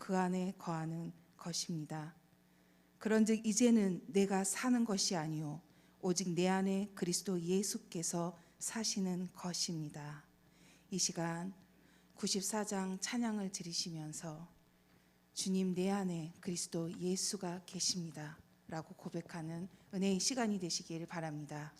그 안에 거하는 것입니다. 그런즉 이제는 내가 사는 것이 아니요 오직 내 안에 그리스도 예수께서 사시는 것입니다. 이 시간 94장 찬양을 들으시면서 주님 내 안에 그리스도 예수가 계십니다 라고 고백하는 은혜의 시간이 되시길 바랍니다.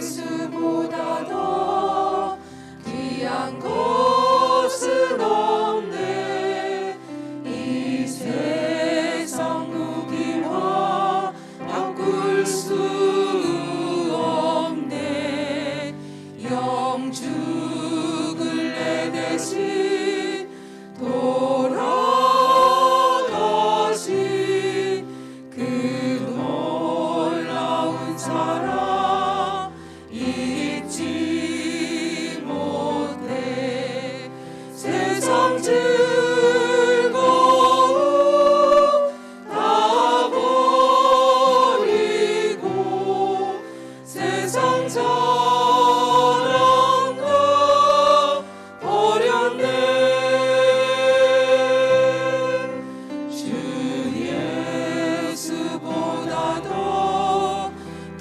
예수보다 더 귀한 것은 없네. 이 세상 무기와 바꿀 수 없네. 영죽을 내 대신 돌아가신 그 놀라운 사랑 잊지 못해. 세상 즐거움 다 버리고 세상 자랑도 버렸네. 주 예수보다 더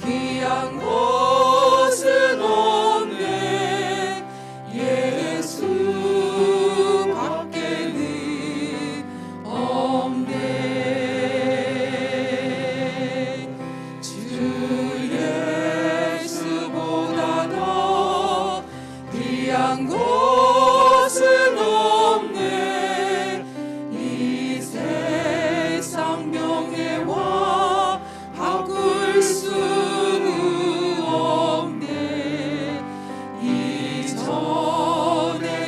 귀한 것은 없네. 예수 밖에는 없네. 주 예수보다 더 귀한 것은 없네. 이 세상 명예와 바꿀 수는 없네. 이전에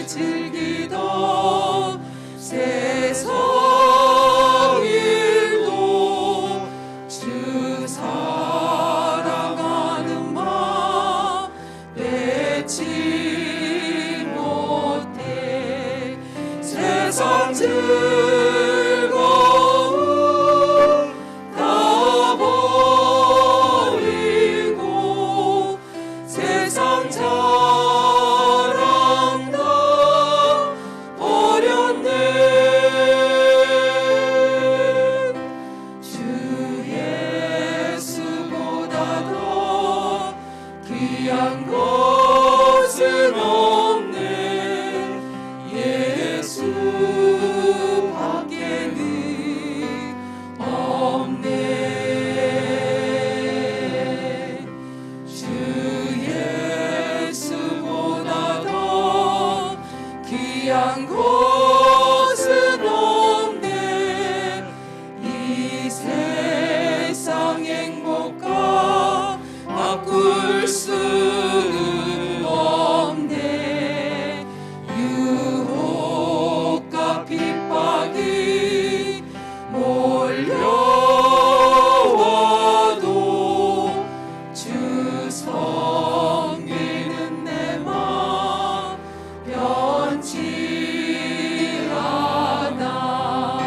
즐기던 세상 일도 주 사랑하는 마음 빼지 못해. 세상 즐거움 다 버리고 세상 자랑 다 버렸네. 주 예수보다 더 귀한 것은 없네. 예수 밖에는 없네. 주 예수보다 더 귀한 것은 없네. 이 세상 행복과 바꿀 수는 없네. 유혹과 핍박이 몰려와도 주 섬기는 내 맘 변치 않아.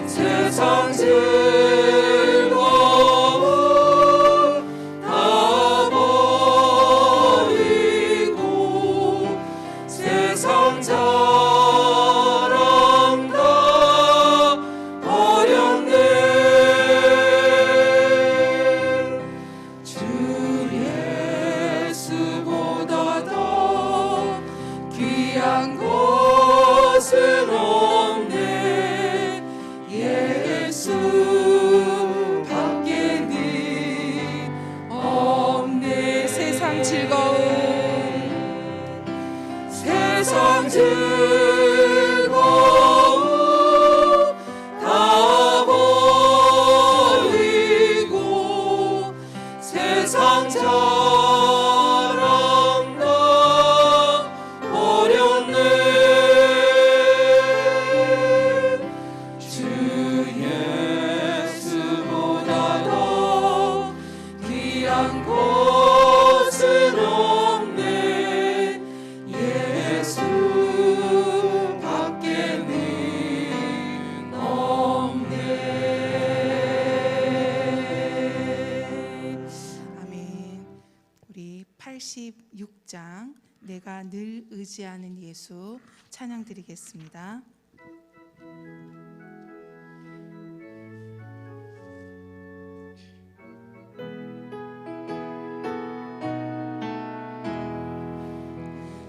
세상 즐거움 다 버리고 세상 자랑 다 버렸네. 주 예수보다 더 귀한 것은 없네. 예수 밖에는 없네. 세상 즐거움 세상 즐거움 다 버리고 세상 자랑 다 버렸네. 主 주 耶 예수보다 더 귀한 것은 없네. 예수 밖에는 없네.稣， 46장 내가 늘 의지하는 예수 찬양 드리겠습니다.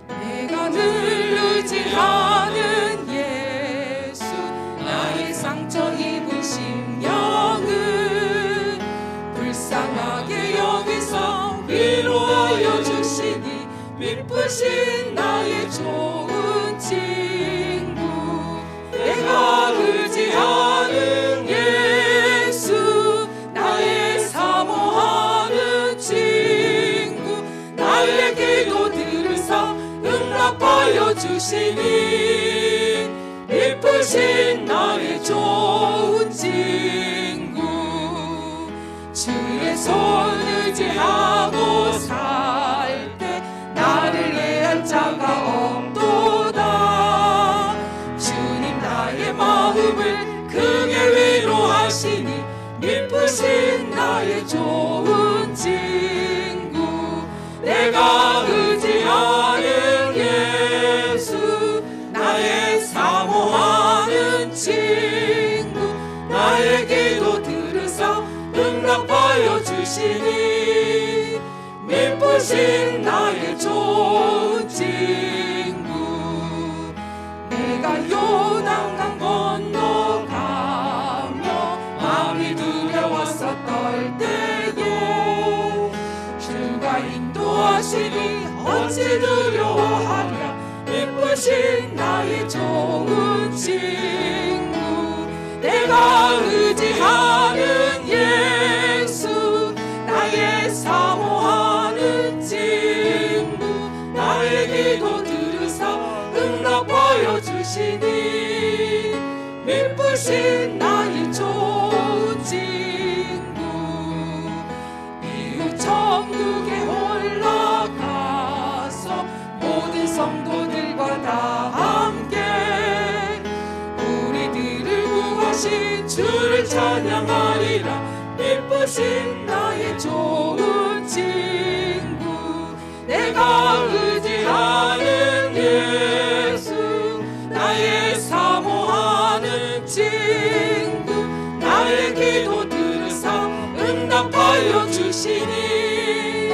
내가 늘 의지하는 예수 나의 상처 입은 심령을 불쌍하게 여기서 위로하여 주시니 미쁘신 나의 좋은 친구 내가 의지하는 예수 나의 사모하는 친구 나의 기도 들으사 응답하여 주시니 미쁘신 나의 좋은 친구 주의 손 의지하고 살 때 나를 해할 자가 없도다 주님 나의 마음을 크게 위로하시니 미쁘신 나의 좋은 친구 내가 의지하는 예수 나의 사모하는 친구 나의 기도 들으사 응답하여 주시니 미쁘신 나의 좋은 친구 내가 요단강 건너가며 마음이 두려워서 떨 때에 주가 인도하시니 어찌 두려워하랴 미쁘신 나의 좋은 친구 내가 의지하는 예수 나의 사모하는 친구 나의 기도 들으사 응답하여 주시니 미쁘신 나의 좋은 친구 이후 천국에 올라가서 모든 성도들과 다 함께 우리들을 구하신 주를 찬양하리라 미쁘신 나의 좋은 친구 내가 의지하는 예수 나의 사모하는 친구 나의 기도 들으사 응답하여 주시니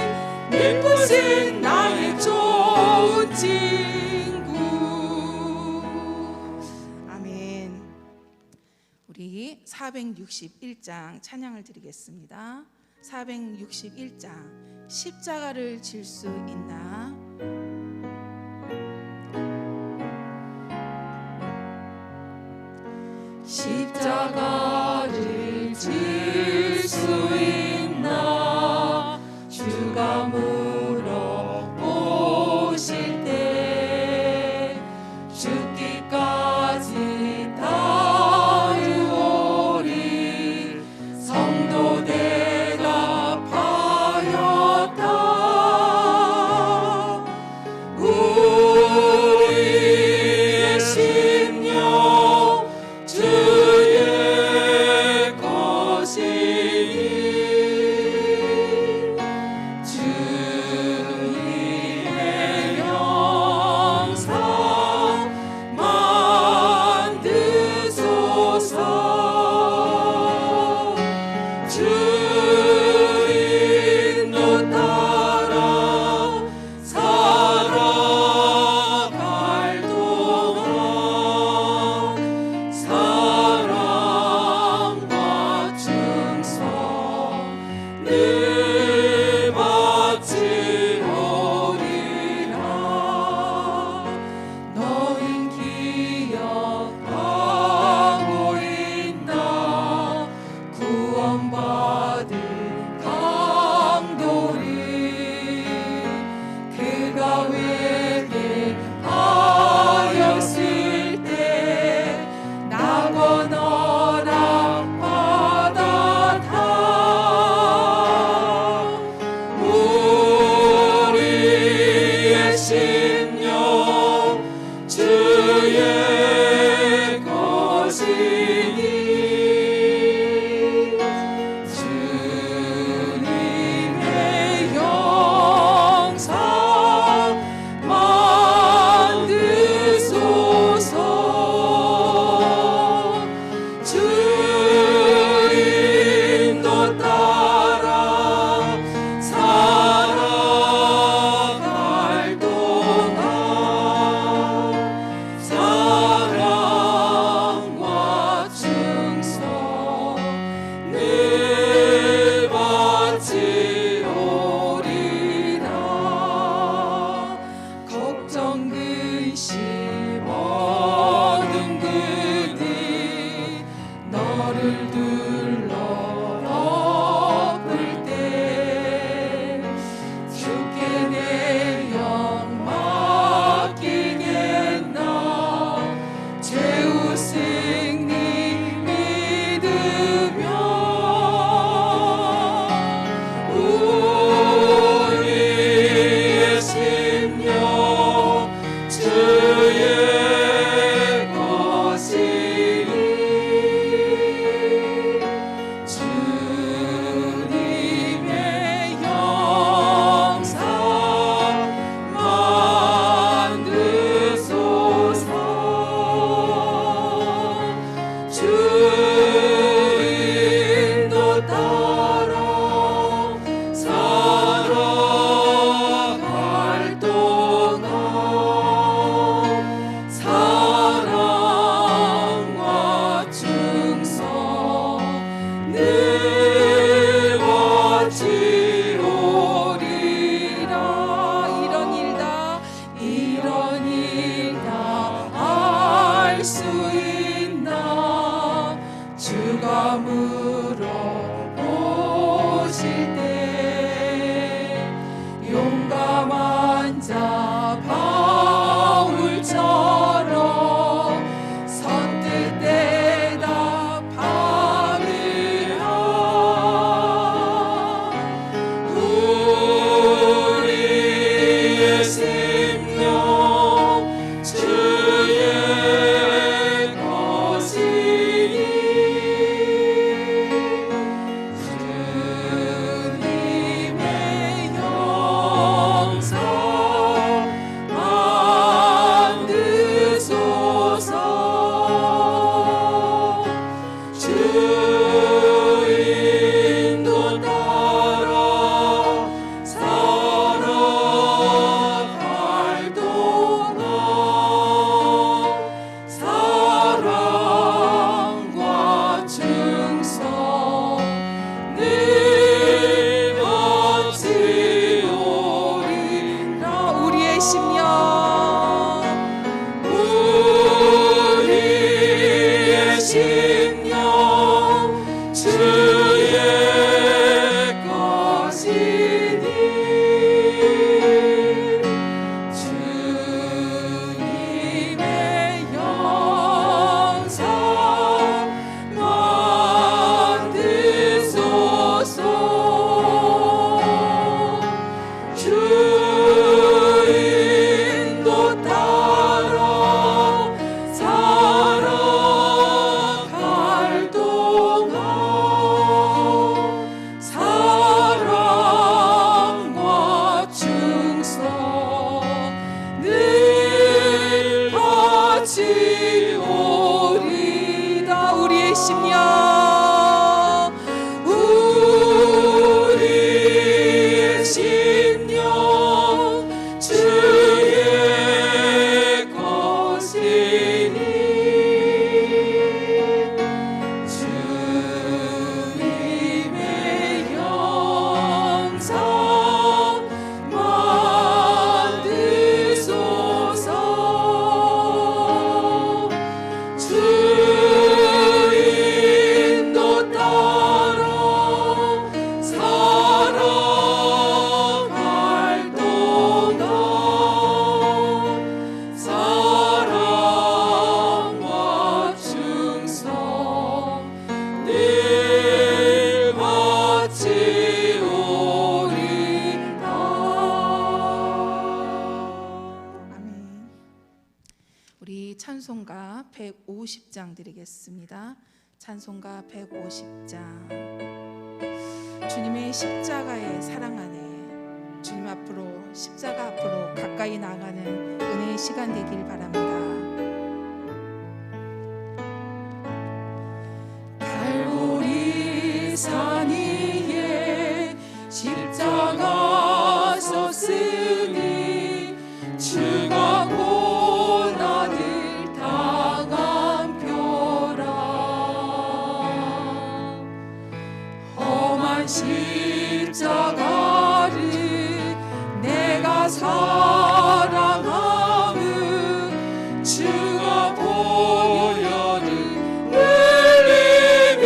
미쁘신 나의 좋은 친구 아멘. 우리 461장 찬양을 드리겠습니다. 461장 십자가를 질 수 있나? 십자가를 질 수 있나 주가 물어보실 때 죽기까지 따르오리 성도 대답하였다 우리의 심령 주의 너를 둘러 엎을 때 주께 내 영 맡기겠나 최후 승리 믿으며 우리의 심령 주의 것이니 주님의 영상 만드소서 주 인도 따라 살아갈 동안 사랑과 충성 늘 바치오리라. 이런 일 다 알 수 있나 주가 물어보실 때 용감한 자 바울처럼 선뜻 대답하리라. 우리의 심령 주의 것이니 주님의 영상 만드소서 주 인도 따라 살아갈 동안 사랑과 충성 늘 바치오리라. 우리의 심령 주의 것이니 주님의 영상 만드소서 주 인도 따라 살아갈 동안 사랑과 충성 늘 바치오리다. 우리의 심령 주의 것이니 주님의 영상 만드소서 주 인도 따라 살아갈 동안 사랑과 충성 늘 바치오리라. 아멘. 우리 찬송가 150장 드리겠습니다. 찬송가 150장. 주님의 십자가의 사랑 안에 주님 앞으로 십자가 앞으로 가까이 나가는 은혜의 시간 되길 바랍니다. 갈보리 산 위에 십자가 섰으니 주가 고난을 당한 표라. 험한 십자가를 내가 사랑함은 주가 보혈을 흘리며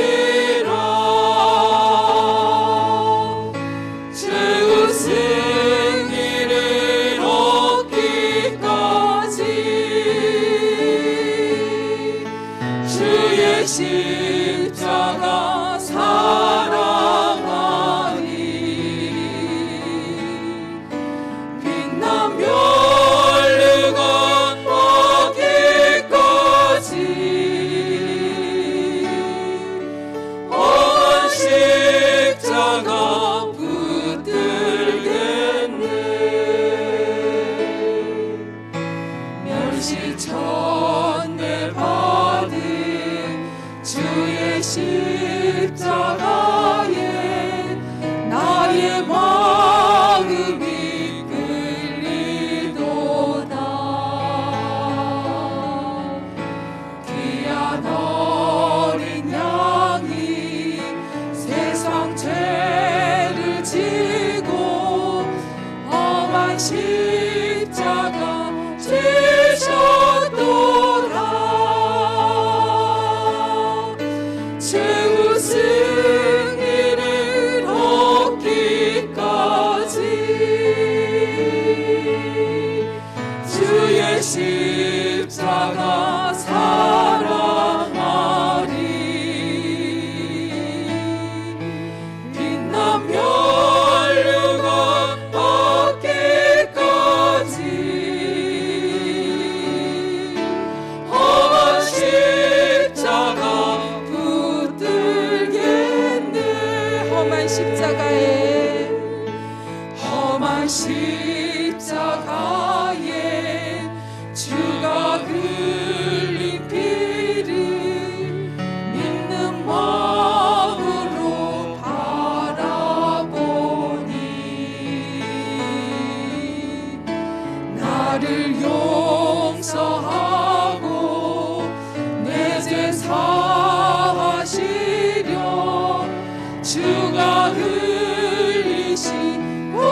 십자가에 나의 마음이 끌리도다. 귀한 어린 양이 세상 죄를 지고 험한 십자가 지셨도다. 최후 승리를 얻기까지 주의 십자가 사랑하리. 빛나며 혈류가 얻기까지 험한 십자가 붙들겠네. 험한 십자가에 주가 흘린 피를 믿는 마음으로 바라보니 나를 용서하고 내 죄 사하시려 주가 흘리신 보혈이라.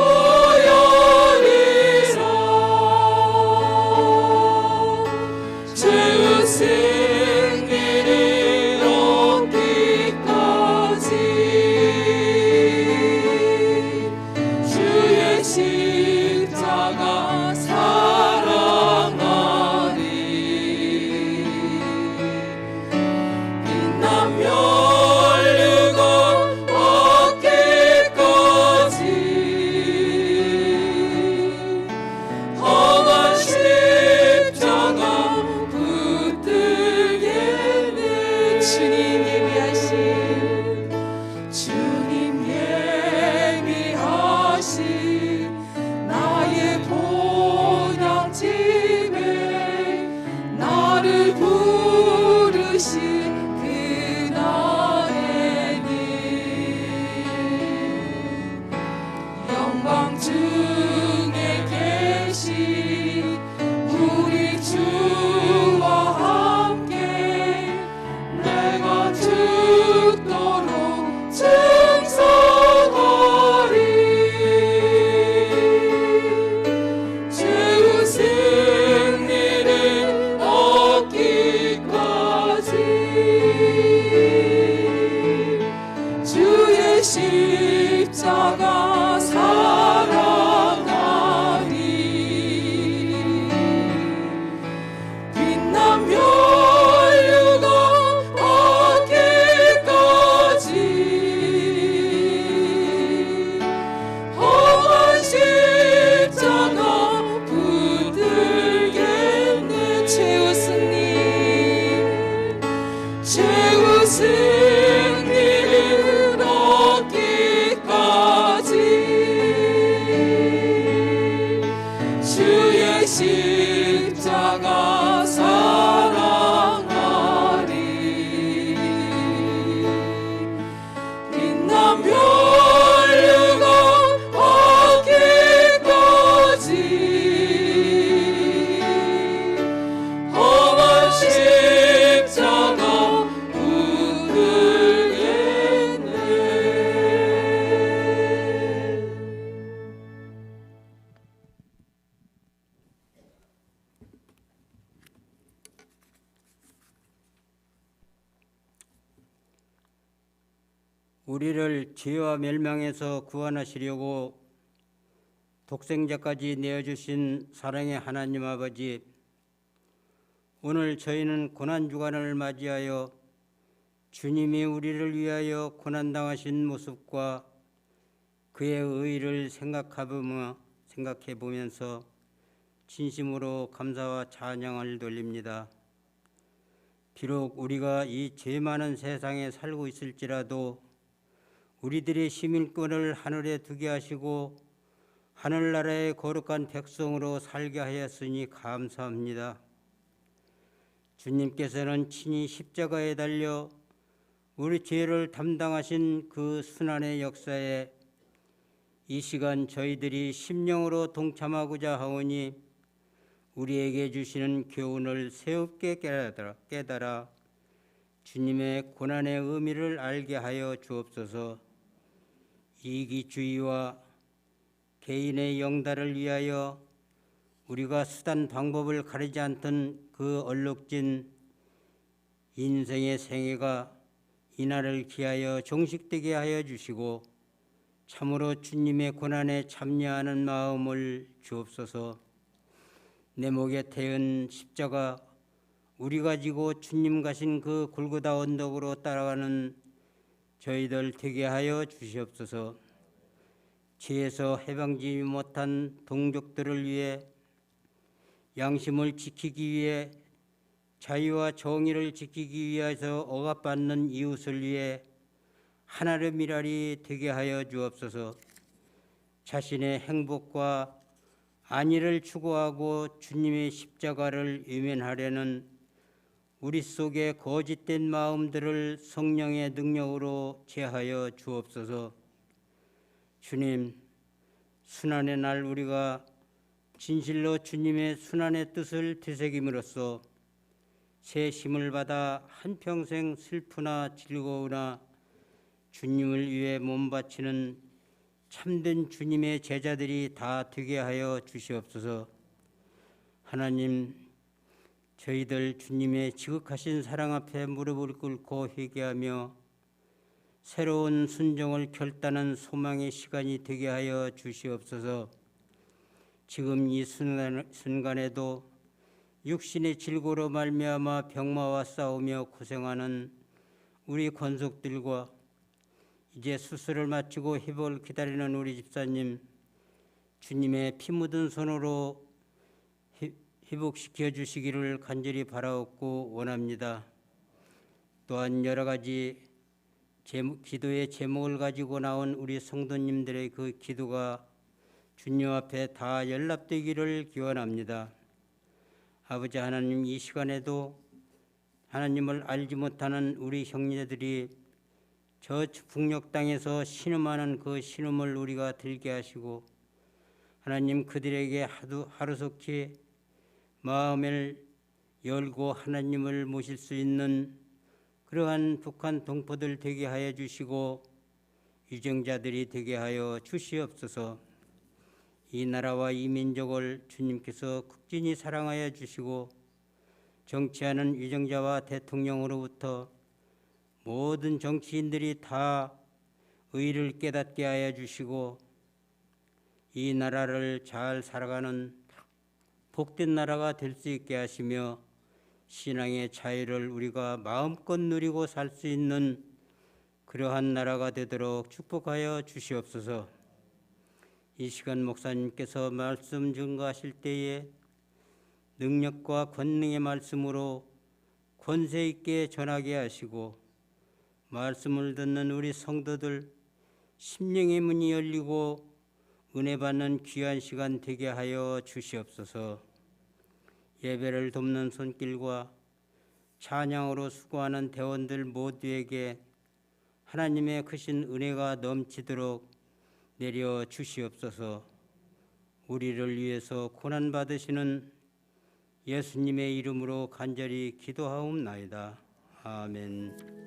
죄의 승리를 얻기까지 주의 십자가 사랑하리. 빛나며 험한 십자가 붙들겠네. 주님 예비하신 나의 본향집에 나를 부르신 그날에는 영광 중에 계신 우리 주와 함께 내가 죽도록 충성하리. 최후 승리를 얻기까지 주의 십자가 사랑하리. 빛나며 혈류가 얻기까지 험한 십자가 붙들겠네. 최후 승리를 얻기까지 주의 십자가 사랑하리. 빛나며 혈류가 얻기까지 험한 십자가 붙들겠네. 우리를 죄와 멸망에서 구원하시려고 독생자까지 내어주신 사랑의 하나님 아버지, 오늘 저희는 고난주간을 맞이하여 주님이 우리를 위하여 고난당하신 모습과 그의 의의를 생각해 보면서 진심으로 감사와 찬양을 돌립니다. 비록 우리가 이 죄 많은 세상에 살고 있을지라도 우리들의 시민권을 하늘에 두게 하시고 하늘나라의 거룩한 백성으로 살게 하였으니 감사합니다. 주님께서는 친히 십자가에 달려 우리 죄를 담당하신 그 순환의 역사에 이 시간 저희들이 심령으로 동참하고자 하오니 우리에게 주시는 교훈을 새롭게 깨달아 주님의 고난의 의미를 알게 하여 주옵소서. 이기주의와 개인의 영달을 위하여 우리가 수단 방법을 가리지 않던 그 얼룩진 인생의 생애가 이날을 기하여 종식되게 하여 주시고 참으로 주님의 고난에 참여하는 마음을 주옵소서. 내 목에 태운 십자가 우리가 지고 주님 가신 그 골고다 언덕으로 따라가는 저희들 되게 하여 주시옵소서. 죄에서 해방되지 못한 동족들을 위해 양심을 지키기 위해 자유와 정의를 지키기 위해서 억압받는 이웃을 위해 하나의 미랄이 되게 하여 주옵소서. 자신의 행복과 안위를 추구하고 주님의 십자가를 외면하려는 우리 속의 거짓된 마음들을 성령의 능력으로 제하여 주옵소서. 주님, 순환의 날 우리가 진실로 주님의 순환의 뜻을 되새김으로써 새 힘을 받아 한평생 슬프나 즐거우나 주님을 위해 몸 바치는 참된 주님의 제자들이 다 되게 하여 주시옵소서. 하나님, 저희들 주님의 지극하신 사랑 앞에 무릎을 꿇고 회개하며 새로운 순종을 결단한 소망의 시간이 되게 하여 주시옵소서. 지금 이 순간에도 육신의 질고로 말미암아 병마와 싸우며 고생하는 우리 권속들과 이제 수술을 마치고 회복을 기다리는 우리 집사님, 주님의 피 묻은 손으로 회복시켜 주시기를 간절히 바라옵고 원합니다. 또한 여러 가지 기도의 제목을 가지고 나온 우리 성도님들의 그 기도가 주님 앞에 다 연락되기를 기원합니다. 아버지 하나님, 이 시간에도 하나님을 알지 못하는 우리 형제들이 저 북녘 땅에서 신음하는 그 신음을 우리가 들게 하시고 하나님, 그들에게 하루속히 마음을 열고 하나님을 모실 수 있는 그러한 북한 동포들 되게 하여 주시고 유정자들이 되게 하여 주시옵소서. 이 나라와 이 민족을 주님께서 극진히 사랑하여 주시고 정치하는 유정자와 대통령으로부터 모든 정치인들이 다 의를 깨닫게 하여 주시고 이 나라를 잘 살아가는 복된 나라가 될 수 있게 하시며 신앙의 자유를 우리가 마음껏 누리고 살 수 있는 그러한 나라가 되도록 축복하여 주시옵소서. 이 시간 목사님께서 말씀 증거하실 때에 능력과 권능의 말씀으로 권세 있게 전하게 하시고 말씀을 듣는 우리 성도들 심령의 문이 열리고 은혜 받는 귀한 시간 되게 하여 주시옵소서. 예배를 돕는 손길과 찬양으로 수고하는 대원들 모두에게 하나님의 크신 은혜가 넘치도록 내려 주시옵소서. 우리를 위해서 고난 받으시는 예수님의 이름으로 간절히 기도하옵나이다. 아멘.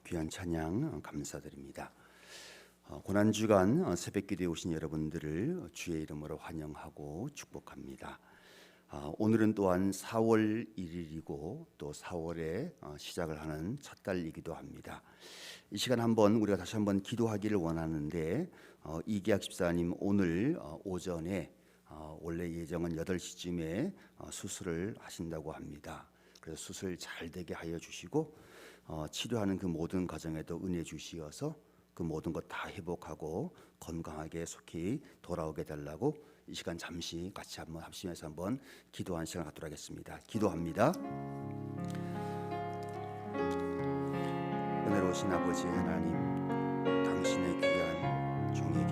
귀한 찬양 감사드립니다. 고난주간 새벽기도에 오신 여러분들을 주의 이름으로 환영하고 축복합니다. 오늘은 또한 4월 1일이고 또 4월에 시작을 하는 첫 달이기도 합니다. 이 시간 한번 우리가 다시 한번 기도하기를 원하는데 이기학 집사님 오늘 오전에 원래 예정은 8시쯤에 수술을 하신다고 합니다. 그래서 수술 잘 되게 하여 주시고 치료하는 그 모든 과정에도 은혜 주시어서 그 모든 것 다 회복하고 건강하게 속히 돌아오게 달라고 이 시간 잠시 같이 한번 합심해서 한번 기도하는 시간 갖도록 하겠습니다. 기도합니다. 은혜로우신 아버지 하나님, 당신의 귀한 종에게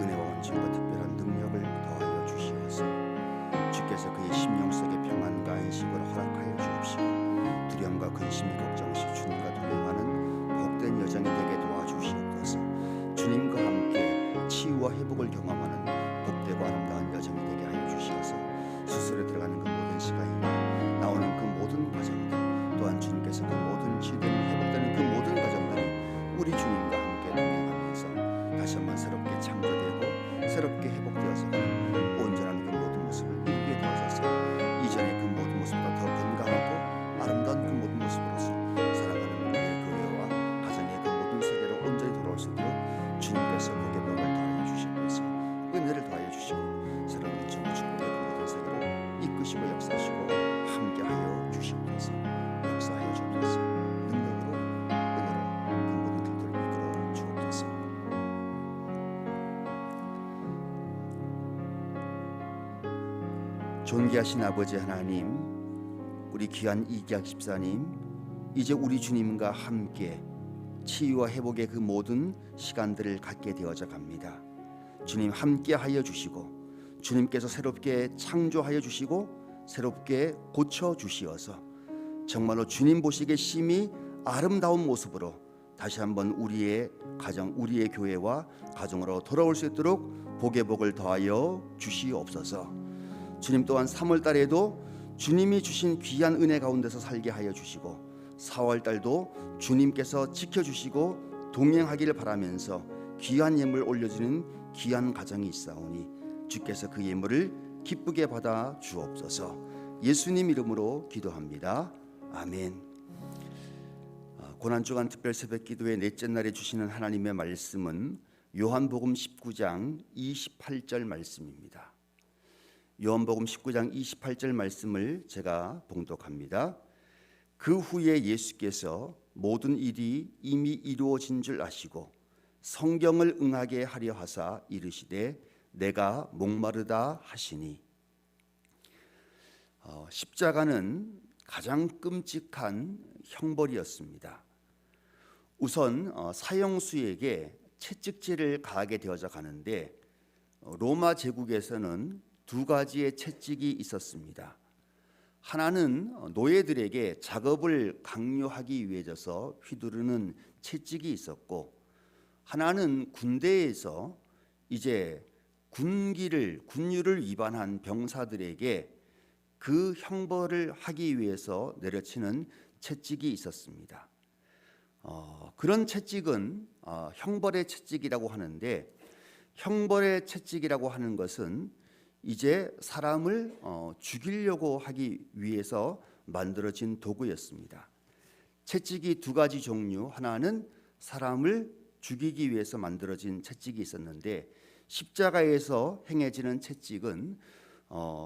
은혜와 원천과 특별한 능력을 더하여 주시어서 주께서 그의 심령 속에 평안과 안식을 허락하여 주옵시고 두려움과 근심이 걱정 없이 주님과 동행하는 복된 여정이 되게 도와주시옵소서. 주님과 함께 치유와 회복을 경험하는 복되고 아름다운 여정이 되게 하여 주시어서 수술에 들어가는 그 모든 시간이나 나오는 그 모든 과정들 또한 주님께서 그 모든 치유되는 회복되는 그 모든 과정들이 우리 주님과 함께 동행하면서 다시 한번 새롭게 창조되고 새롭게 회복되어서 온전한 그 모든 모습을 누리게 되어서 이전의 그 모든 모습보다 더 건강하고 아름다운 그 모든 모습으로서 살아가는 우리의 교회와 가정의 그 모든 세계로 온전히 돌아올 수 있도록 주님께서 복의 복을 더하여 주시면서 은혜를 더하여 주시고 새로운 은총과 축복의 그 모든 세계로 이끄시고 역사하시고 함께하여 주시옵소서. 역사하여 주옵소서. 능력으로 은혜로 그 모든 길들을 이끌어 주옵소서. 존귀하신 아버지 하나님, 우리 귀한 이기학 집사님, 이제 우리 주님과 함께 치유와 회복의 그 모든 시간들을 갖게 되어져 갑니다. 주님 함께 하여 주시고 주님께서 새롭게 창조하여 주시고 새롭게 고쳐 주시어서 정말로 주님 보시기에 심히 아름다운 모습으로 다시 한번 우리의 가정, 우리의 교회와 가정으로 돌아올 수 있도록 복의 복을 더하여 주시옵소서. 주님 또한 3월 달에도 주님이 주신 귀한 은혜 가운데서 살게 하여 주시고 4월 달도 주님께서 지켜주시고 동행하기를 바라면서 귀한 예물 올려주는 귀한 가정이 있사오니 주께서 그 예물을 기쁘게 받아 주옵소서. 예수님 이름으로 기도합니다. 아멘. 고난주간 특별 새벽 기도의 넷째 날에 주시는 하나님의 말씀은 요한복음 19장 28절 말씀입니다. 요한복음 19장 28절 말씀을 제가 봉독합니다. 그 후에 예수께서 모든 일이 이미 이루어진 줄 아시고 성경을 응하게 하려 하사 이르시되 내가 목마르다 하시니. 십자가는 가장 끔찍한 형벌이었습니다. 우선 사형수에게 채찍질을 가하게 되어져 가는데 로마 제국에서는 두 가지의 채찍이 있었습니다. 하나는 노예들에게 작업을 강요하기 위해서 휘두르는 채찍이 있었고, 하나는 군대에서 이제 군율을 위반한 병사들에게 그 형벌을 하기 위해서 내려치는 채찍이 있었습니다. 그런 채찍은 형벌의 채찍이라고 하는데, 형벌의 채찍이라고 하는 것은 이제 사람을 죽이려고 하기 위해서 만들어진 도구였습니다. 채찍이 두 가지 종류, 하나는 사람을 죽이기 위해서 만들어진 채찍이 있었는데 십자가에서 행해지는 채찍은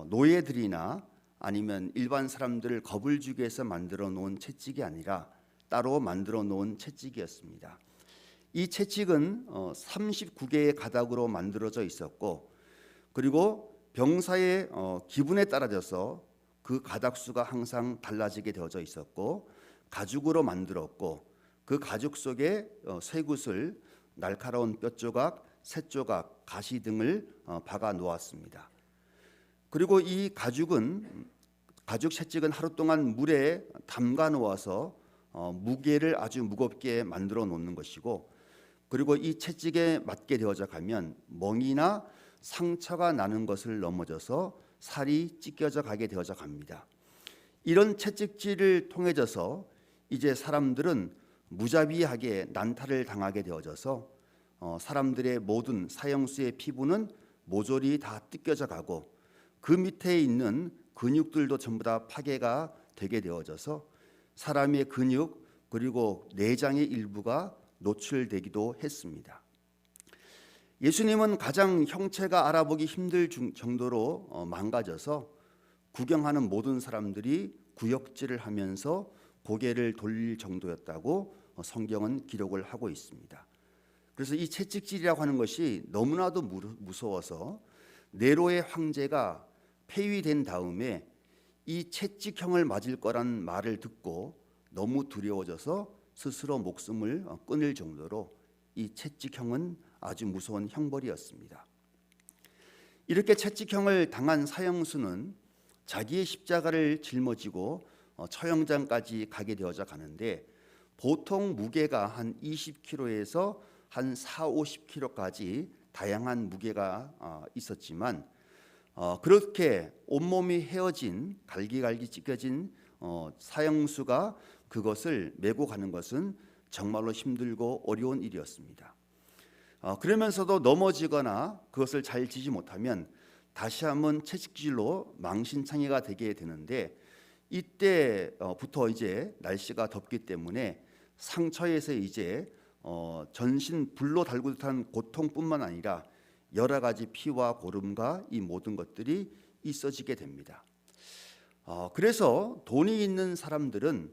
노예들이나 아니면 일반 사람들을 겁을 주기 위해서 만들어 놓은 채찍이 아니라 따로 만들어 놓은 채찍이었습니다. 이 채찍은 39개의 가닥으로 만들어져 있었고, 그리고 병사의 기분에 따라져서 그 가닥수가 항상 달라지게 되어져 있었고, 가죽으로 만들었고, 그 가죽 속에 쇠굿을, 날카로운 뼈조각, 새조각, 가시 등을 박아 놓았습니다. 그리고 이 가죽 채찍은 하루 동안 물에 담가 놓아서 무게를 아주 무겁게 만들어 놓는 것이고, 그리고 이 채찍에 맞게 되어져 가면 멍이나 상처가 나는 것을 넘어져서 살이 찢겨져 가게 되어져 갑니다. 이런 채찍질을 통해져서 이제 사람들은 무자비하게 난타를 당하게 되어져서 사람들의 모든 사형수의 피부는 모조리 다 뜯겨져 가고 그 밑에 있는 근육들도 전부 다 파괴가 되게 되어져서 사람의 근육 그리고 내장의 일부가 노출되기도 했습니다. 예수님은 가장 형체가 알아보기 힘들 정도로 망가져서 구경하는 모든 사람들이 구역질을 하면서 고개를 돌릴 정도였다고 성경은 기록을 하고 있습니다. 그래서 이 채찍질이라고 하는 것이 너무나도 무서워서 네로의 황제가 폐위된 다음에 이 채찍형을 맞을 거란 말을 듣고 너무 두려워져서 스스로 목숨을 끊을 정도로 이 채찍형은 아주 무서운 형벌이었습니다. 이렇게 채찍형을 당한 사형수는 자기의 십자가를 짊어지고 처형장까지 가게 되어져 가는데 보통 무게가 한 20kg에서 한 40-50kg까지 다양한 무게가 있었지만 그렇게 온몸이 헤어진 갈기갈기 찢겨진 사형수가 그것을 메고 가는 것은 정말로 힘들고 어려운 일이었습니다. 그러면서도 넘어지거나 그것을 잘 지지 못하면 다시 한번 채찍질로 망신창이가 되게 되는데 이때부터 이제 날씨가 덥기 때문에 상처에서 이제 전신 불로 달구 듯한 고통뿐만 아니라 여러 가지 피와 고름과 이 모든 것들이 있어지게 됩니다. 그래서 돈이 있는 사람들은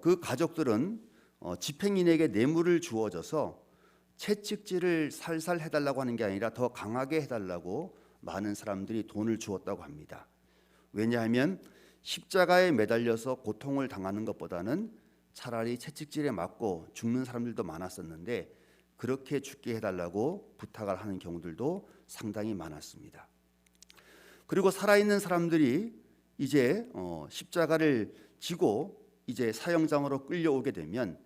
그 가족들은 집행인에게 뇌물을 주어져서 채찍질을 살살 해달라고 하는 게 아니라 더 강하게 해달라고 많은 사람들이 돈을 주었다고 합니다. 왜냐하면 십자가에 매달려서 고통을 당하는 것보다는 차라리 채찍질에 맞고 죽는 사람들도 많았었는데 그렇게 죽게 해달라고 부탁을 하는 경우들도 상당히 많았습니다. 그리고 살아있는 사람들이 이제 십자가를 지고 이제 사형장으로 끌려오게 되면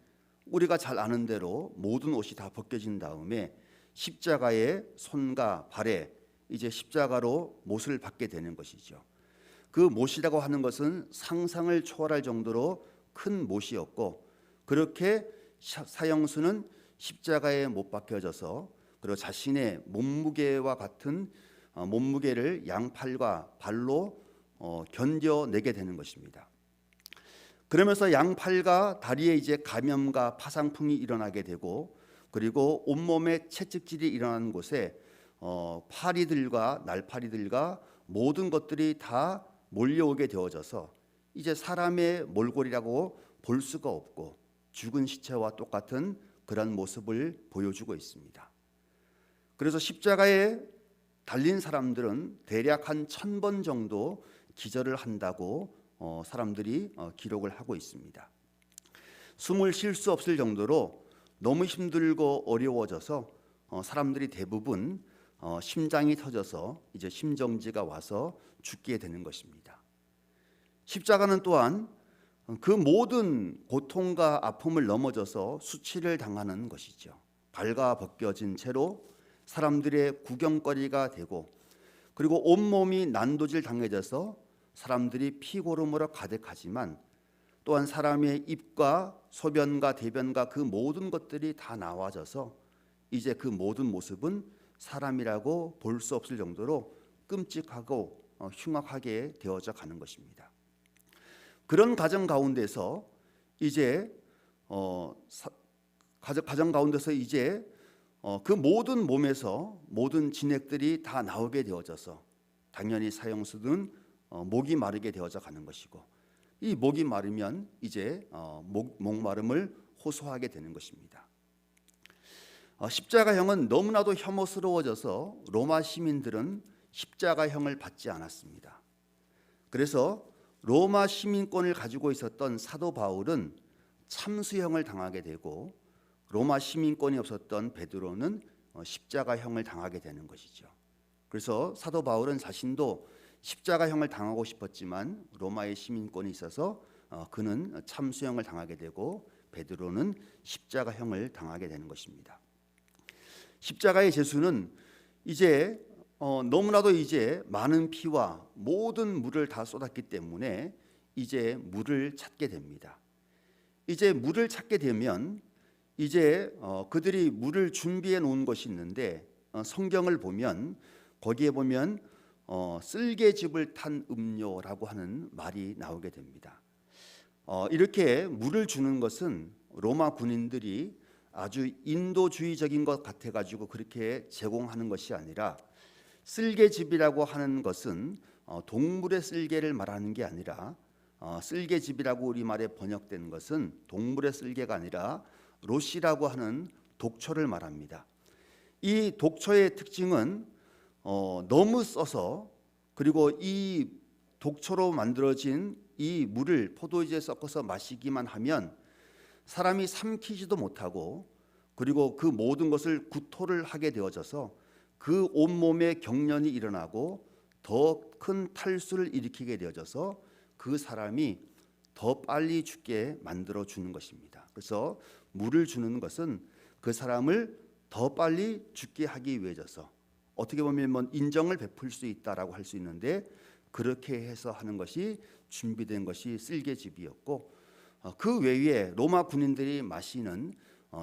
우리가 잘 아는 대로 모든 옷이 다 벗겨진 다음에 십자가의 손과 발에 이제 십자가로 못을 받게 되는 것이죠. 그 못이라고 하는 것은 상상을 초월할 정도로 큰 못이었고 그렇게 사형수는 십자가에 못 박혀져서 그리고 자신의 몸무게와 같은 몸무게를 양팔과 발로 견뎌내게 되는 것입니다. 그러면서 양팔과 다리에 이제 감염과 파상풍이 일어나게 되고 그리고 온몸에 채찍질이 일어나는 곳에 파리들과 날파리들과 모든 것들이 다 몰려오게 되어져서 이제 사람의 몰골이라고 볼 수가 없고 죽은 시체와 똑같은 그런 모습을 보여주고 있습니다. 그래서 십자가에 달린 사람들은 대략 한 1000번 정도 기절을 한다고 사람들이 기록을 하고 있습니다. 숨을 쉴 수 없을 정도로 너무 힘들고 어려워져서 사람들이 대부분 심장이 터져서 이제 심정지가 와서 죽게 되는 것입니다. 십자가는 또한 그 모든 고통과 아픔을 넘어져서 수치를 당하는 것이죠. 발가 벗겨진 채로 사람들의 구경거리가 되고 그리고 온몸이 난도질 당해져서 사람들이 피고름으로 가득하지만 또한 사람의 입과 소변과 대변과 그 모든 것들이 다 나와져서 이제 그 모든 모습은 사람이라고 볼 수 없을 정도로 끔찍하고 흉악하게 되어져 가는 것입니다. 그런 가정 가운데서 이제 가정 가운데서 이제 그 모든 몸에서 모든 진액들이 다 나오게 되어져서 당연히 사형수는 목이 마르게 되어져 가는 것이고 이 목이 마르면 이제 목마름을 호소하게 되는 것입니다. 십자가형은 너무나도 혐오스러워져서 로마 시민들은 십자가형을 받지 않았습니다. 그래서 로마 시민권을 가지고 있었던 사도 바울은 참수형을 당하게 되고 로마 시민권이 없었던 베드로는 십자가형을 당하게 되는 것이죠. 그래서 사도 바울은 자신도 십자가형을 당하고 싶었지만 로마의 시민권이 있어서 그는 참수형을 당하게 되고 베드로는 십자가형을 당하게 되는 것입니다. 십자가의 제수는 이제 너무나도 이제 많은 피와 모든 물을 다 쏟았기 때문에 이제 물을 찾게 됩니다. 이제 물을 찾게 되면 이제 그들이 물을 준비해 놓은 것이 있는데 성경을 보면 거기에 보면 쓸개즙을 탄 음료라고 하는 말이 나오게 됩니다. 이렇게 물을 주는 것은 로마 군인들이 아주 인도주의적인 것 같아 가지고 그렇게 제공하는 것이 아니라, 쓸개즙이라고 하는 것은 동물의 쓸개를 말하는 게 아니라, 쓸개즙이라고 우리말에 번역된 것은 동물의 쓸개가 아니라 롯이라고 하는 독초를 말합니다. 이 독초의 특징은 너무 써서, 그리고 이 독초로 만들어진 이 물을 포도주에 섞어서 마시기만 하면 사람이 삼키지도 못하고, 그리고 그 모든 것을 구토를 하게 되어져서 그 온몸에 경련이 일어나고 더 큰 탈수를 일으키게 되어져서 그 사람이 더 빨리 죽게 만들어 주는 것입니다. 그래서 물을 주는 것은 그 사람을 더 빨리 죽게 하기 위해져서, 어떻게 보면 인정을 베풀 수 있다라고 할 수 있는데, 그렇게 해서 하는 것이 준비된 것이 쓸개즙이었고, 그 외에 로마 군인들이 마시는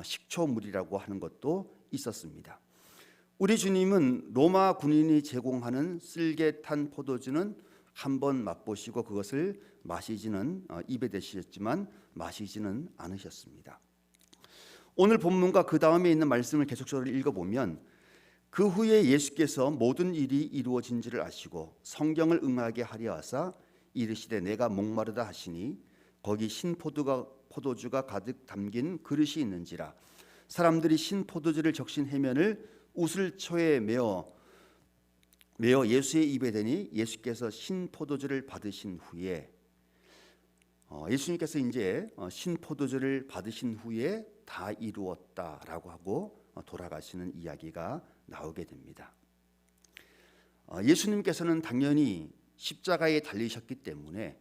식초물이라고 하는 것도 있었습니다. 우리 주님은 로마 군인이 제공하는 쓸개 탄 포도주는 한번 맛보시고 그것을 마시지는, 입에 대시셨지만 마시지는 않으셨습니다. 오늘 본문과 그 다음에 있는 말씀을 계속적으로 읽어보면, 그 후에 예수께서 모든 일이 이루어진지를 아시고 성경을 응하게 하려 하사 이르시되 내가 목마르다 하시니 거기 포도주가 가득 담긴 그릇이 있는지라. 사람들이 신포도주를 적신 해면을 우슬초에 메어 예수의 입에 대니 예수께서 신포도주를 받으신 후에, 예수님께서 이제 신포도주를 받으신 후에 다 이루었다라고 하고 돌아가시는 이야기가 나오게 됩니다. 예수님께서는 당연히 십자가에 달리셨기 때문에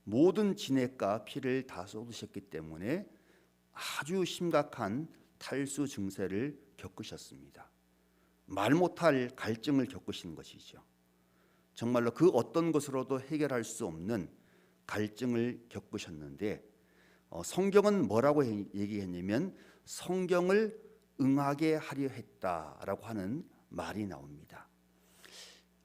모든 진액과 피를 다 쏟으셨기 때문에 아주 심각한 탈수 증세를 겪으셨습니다. 말 못할 갈증을 겪으신 것이죠. 정말로 그 어떤 것으로도 해결할 수 없는 갈증을 겪으셨는데, 성경은 뭐라고 얘기했냐면 성경을 응하게 하려 했다라고 하는 말이 나옵니다.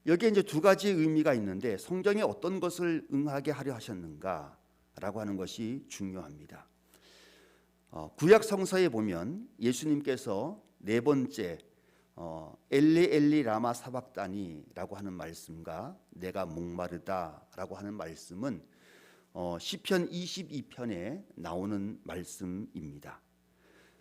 여기에 이제 두 가지 의미가 있는데, 성경에 어떤 것을 응하게 하려 하셨는가라고 하는 것이 중요합니다. 구약 성서에 보면 예수님께서 네 번째 엘리 엘리 라마 사박다니라고 하는 말씀과 내가 목마르다라고 하는 말씀은 시편 22편에 나오는 말씀입니다.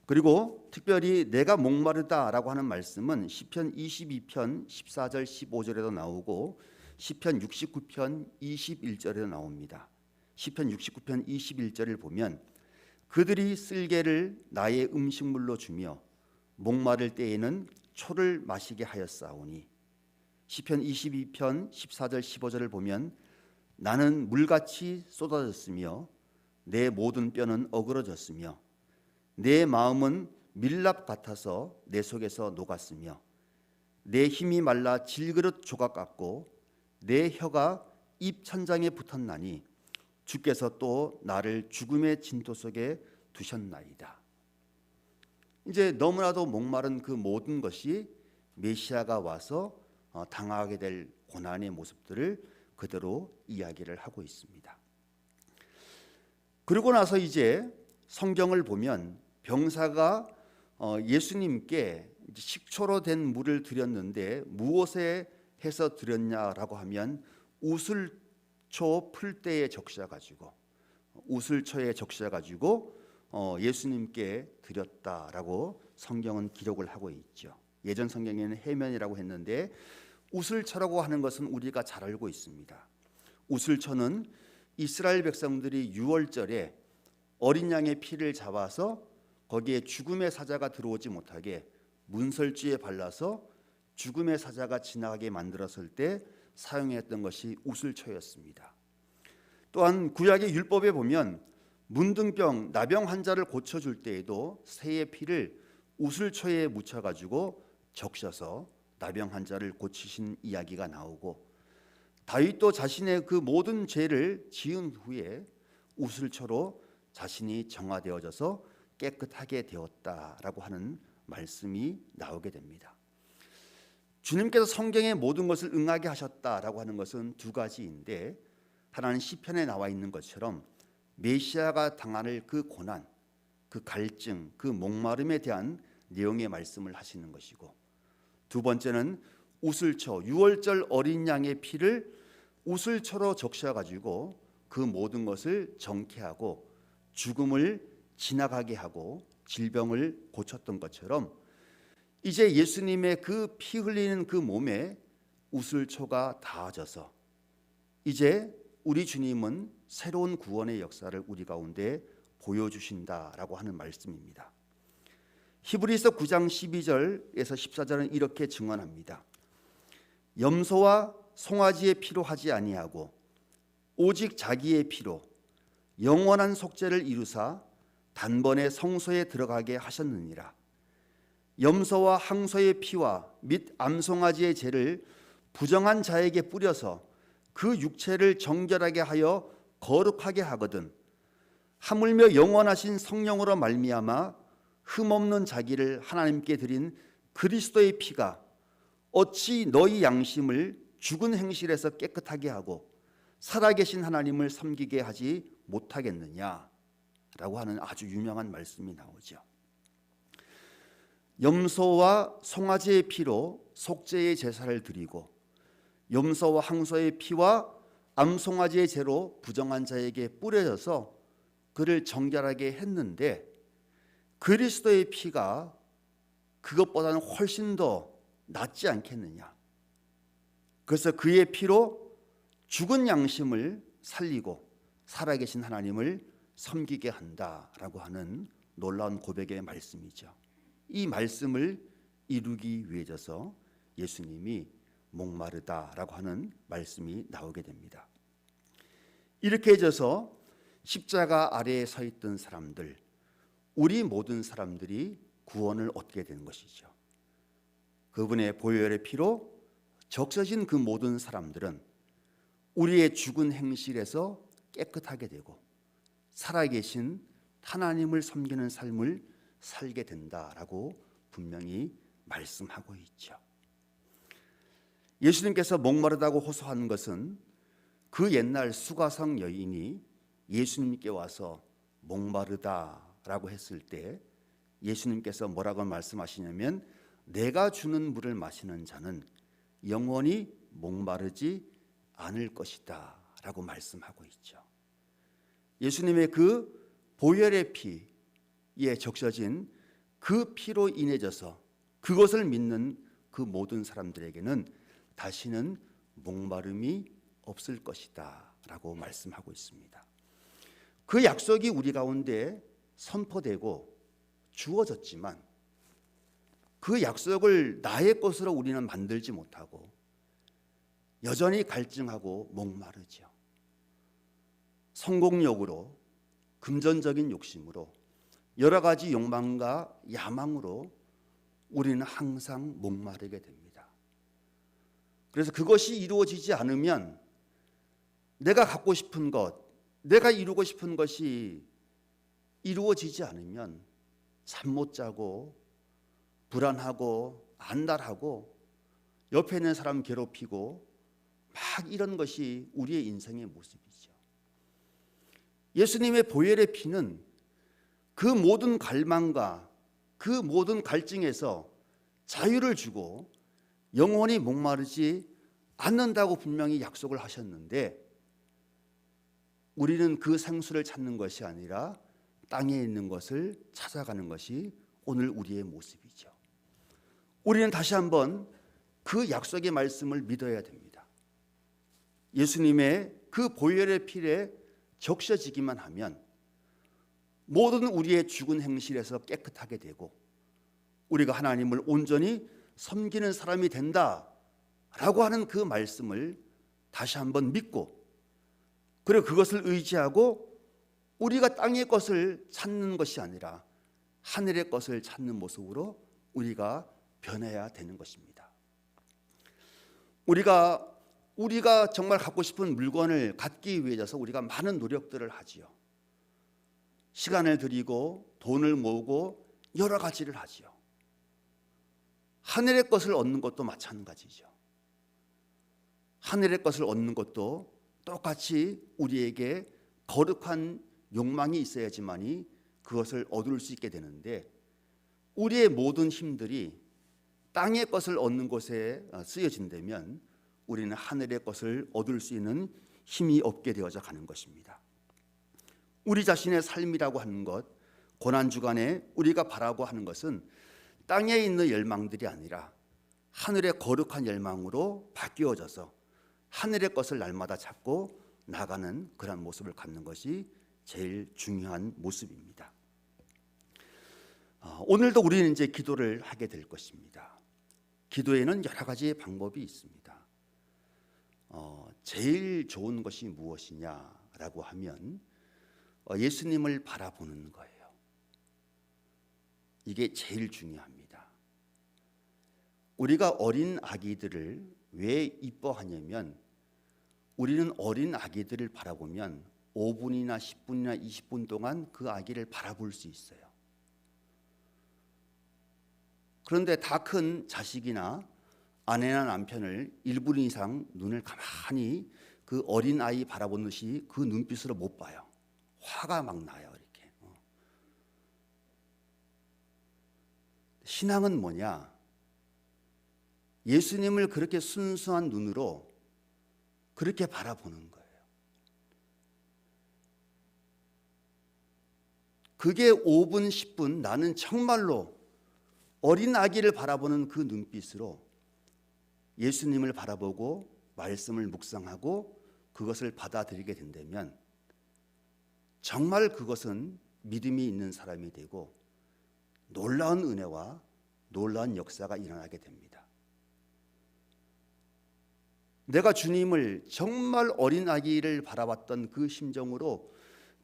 그리고 특별히 내가 목마르다라고 하는 말씀은 시편 22편 14절 15절에도 나오고 시편 69편 21절에도 나옵니다. 시편 69편 21절을 보면 그들이 쓸개를 나의 음식물로 주며 목마를 때에는 초를 마시게 하였사오니, 시편 22편 14절 15절을 보면 나는 물같이 쏟아졌으며 내 모든 뼈는 어그러졌으며 내 마음은 밀랍 같아서 내 속에서 녹았으며 내 힘이 말라 질그릇 조각 같고 내 혀가 입 천장에 붙었나니 주께서 또 나를 죽음의 진토 속에 두셨나이다. 이제 너무나도 목마른 그 모든 것이 메시아가 와서 당하게 될 고난의 모습들을 그대로 이야기를 하고 있습니다. 그러고 나서 이제 성경을 보면 병사가 예수님께 식초로 된 물을 드렸는데 무엇에 해서 드렸냐라고 하면 우슬초 풀대에 적셔가지고 우슬초에 적셔가지고 예수님께 드렸다라고 성경은 기록을 하고 있죠. 예전 성경에는 해면이라고 했는데 우슬초라고 하는 것은 우리가 잘 알고 있습니다. 우슬초는 이스라엘 백성들이 유월절에 어린 양의 피를 잡아서 거기에 죽음의 사자가 들어오지 못하게 문설주에 발라서 죽음의 사자가 지나가게 만들었을 때 사용했던 것이 우슬초였습니다. 또한 구약의 율법에 보면 문둥병, 나병 환자를 고쳐줄 때에도 새의 피를 우슬초에 묻혀가지고 적셔서 나병 환자를 고치신 이야기가 나오고, 다윗도 자신의 그 모든 죄를 지은 후에 우슬초로 자신이 정화되어져서 깨끗하게 되었다라고 하는 말씀이 나오게 됩니다. 주님께서 성경의 모든 것을 응하게 하셨다라고 하는 것은 두 가지인데, 하나는 시편에 나와 있는 것처럼 메시아가 당할 그 고난, 그 갈증, 그 목마름에 대한 내용의 말씀을 하시는 것이고, 두 번째는 우슬초, 유월절 어린 양의 피를 우슬초로 적셔가지고 그 모든 것을 정케하고 죽음을 지나가게 하고 질병을 고쳤던 것처럼, 이제 예수님의 그 피 흘리는 그 몸에 우슬초가 닿아져서 이제 우리 주님은 새로운 구원의 역사를 우리 가운데 보여주신다라고 하는 말씀입니다. 히브리서 9장 12절에서 14절은 이렇게 증언합니다. 염소와 송아지의 피로 하지 아니하고 오직 자기의 피로 영원한 속죄를 이루사 단번에 성소에 들어가게 하셨느니라. 염소와 항소의 피와 및 암송아지의 죄를 부정한 자에게 뿌려서 그 육체를 정결하게 하여 거룩하게 하거든 하물며 영원하신 성령으로 말미암아 흠없는 자기를 하나님께 드린 그리스도의 피가 어찌 너희 양심을 죽은 행실에서 깨끗하게 하고 살아계신 하나님을 섬기게 하지 못하겠느냐 라고 하는 아주 유명한 말씀이 나오죠. 염소와 송아지의 피로 속죄의 제사를 드리고 염소와 항소의 피와 암송아지의 죄로 부정한 자에게 뿌려져서 그를 정결하게 했는데, 그리스도의 피가 그것보다는 훨씬 더 낫지 않겠느냐. 그래서 그의 피로 죽은 양심을 살리고 살아계신 하나님을 섬기게 한다라고 하는 놀라운 고백의 말씀이죠. 이 말씀을 이루기 위해서 예수님이 목마르다라고 하는 말씀이 나오게 됩니다. 이렇게 해져서 십자가 아래에 서 있던 사람들, 우리 모든 사람들이 구원을 얻게 되는 것이죠. 그분의 보혈의 피로 적셔진 그 모든 사람들은 우리의 죽은 행실에서 깨끗하게 되고 살아계신 하나님을 섬기는 삶을 살게 된다라고 분명히 말씀하고 있죠. 예수님께서 목마르다고 호소한 것은 그 옛날 수가성 여인이 예수님께 와서 목마르다라고 했을 때 예수님께서 뭐라고 말씀하시냐면, 내가 주는 물을 마시는 자는 영원히 목마르지 않을 것이다 라고 말씀하고 있죠. 예수님의 그 보혈의 피에 적셔진 그 피로 인해져서 그것을 믿는 그 모든 사람들에게는 다시는 목마름이 없을 것이다 라고 말씀하고 있습니다. 그 약속이 우리 가운데 선포되고 주어졌지만 그 약속을 나의 것으로 우리는 만들지 못하고 여전히 갈증하고 목마르죠. 성공욕으로, 금전적인 욕심으로, 여러 가지 욕망과 야망으로 우리는 항상 목마르게 됩니다. 그래서 그것이 이루어지지 않으면 내가 갖고 싶은 것, 내가 이루고 싶은 것이 이루어지지 않으면 잠 못 자고 불안하고 안달하고 옆에 있는 사람 괴롭히고 막 이런 것이 우리의 인생의 모습이죠. 예수님의 보혈의 피는 그 모든 갈망과 그 모든 갈증에서 자유를 주고 영원히 목마르지 않는다고 분명히 약속을 하셨는데, 우리는 그 생수를 찾는 것이 아니라 땅에 있는 것을 찾아가는 것이 오늘 우리의 모습이죠. 우리는 다시 한번 그 약속의 말씀을 믿어야 됩니다. 예수님의 그 보혈의 피에 적셔지기만 하면 모든 우리의 죽은 행실에서 깨끗하게 되고 우리가 하나님을 온전히 섬기는 사람이 된다라고 하는 그 말씀을 다시 한번 믿고, 그리고 그것을 의지하고 우리가 땅의 것을 찾는 것이 아니라 하늘의 것을 찾는 모습으로 우리가 변해야 되는 것입니다. 우리가 정말 갖고 싶은 물건을 갖기 위해서 우리가 많은 노력들을 하지요. 시간을 들이고 돈을 모으고 여러 가지를 하지요. 하늘의 것을 얻는 것도 마찬가지죠. 하늘의 것을 얻는 것도 똑같이 우리에게 거룩한 욕망이 있어야지만이 그것을 얻을 수 있게 되는데, 우리의 모든 힘들이 땅의 것을 얻는 것에 쓰여진다면 우리는 하늘의 것을 얻을 수 있는 힘이 없게 되어져 가는 것입니다. 우리 자신의 삶이라고 하는 것, 고난주간에 우리가 바라고 하는 것은 땅에 있는 열망들이 아니라 하늘의 거룩한 열망으로 바뀌어져서 하늘의 것을 날마다 찾고 나가는 그런 모습을 갖는 것이 제일 중요한 모습입니다. 오늘도 우리는 이제 기도를 하게 될 것입니다. 기도에는 여러 가지 방법이 있습니다. 제일 좋은 것이 무엇이냐라고 하면 예수님을 바라보는 거예요. 이게 제일 중요합니다. 우리가 어린 아기들을 왜 이뻐하냐면, 우리는 어린 아기들을 바라보면 5분이나 10분이나 20분 동안 그 아기를 바라볼 수 있어요. 그런데 다 큰 자식이나 아내나 남편을 1분 이상 눈을 가만히 그 어린 아이 바라보는 듯이 그 눈빛으로 못 봐요. 화가 막 나요. 이렇게. 신앙은 뭐냐? 예수님을 그렇게 순수한 눈으로 그렇게 바라보는 거예요. 그게 5분, 10분 나는 정말로 어린 아기를 바라보는 그 눈빛으로 예수님을 바라보고 말씀을 묵상하고 그것을 받아들이게 된다면 정말 그것은 믿음이 있는 사람이 되고 놀라운 은혜와 놀라운 역사가 일어나게 됩니다. 내가 주님을 정말 어린 아기를 바라봤던 그 심정으로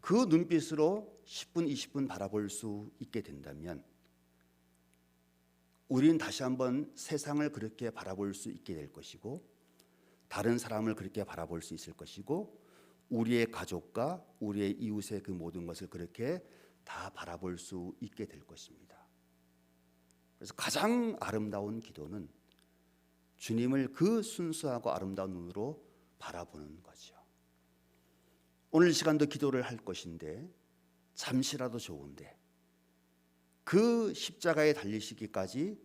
그 눈빛으로 10분, 20분 바라볼 수 있게 된다면 우리는 다시 한번 세상을 그렇게 바라볼 수 있게 될 것이고, 다른 사람을 그렇게 바라볼 수 있을 것이고, 우리의 가족과 우리의 이웃의 그 모든 것을 그렇게 다 바라볼 수 있게 될 것입니다. 그래서 가장 아름다운 기도는 주님을 그 순수하고 아름다운 눈으로 바라보는 거죠. 오늘 이 시간도 기도를 할 것인데, 잠시라도 좋은데 그 십자가에 달리시기까지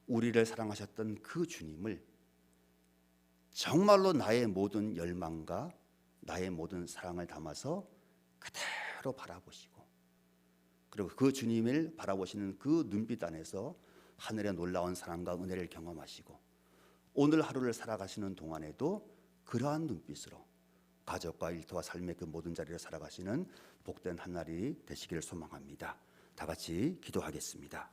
우리를 사랑하셨던 그 주님을 정말로 나의 모든 열망과 나의 모든 사랑을 담아서 그대로 바라보시고, 그리고 그 주님을 바라보시는 그 눈빛 안에서 하늘의 놀라운 사랑과 은혜를 경험하시고, 오늘 하루를 살아가시는 동안에도 그러한 눈빛으로 가족과 일터와 삶의 그 모든 자리를 살아가시는 복된 한 날이 되시기를 소망합니다. 다 같이 기도하겠습니다.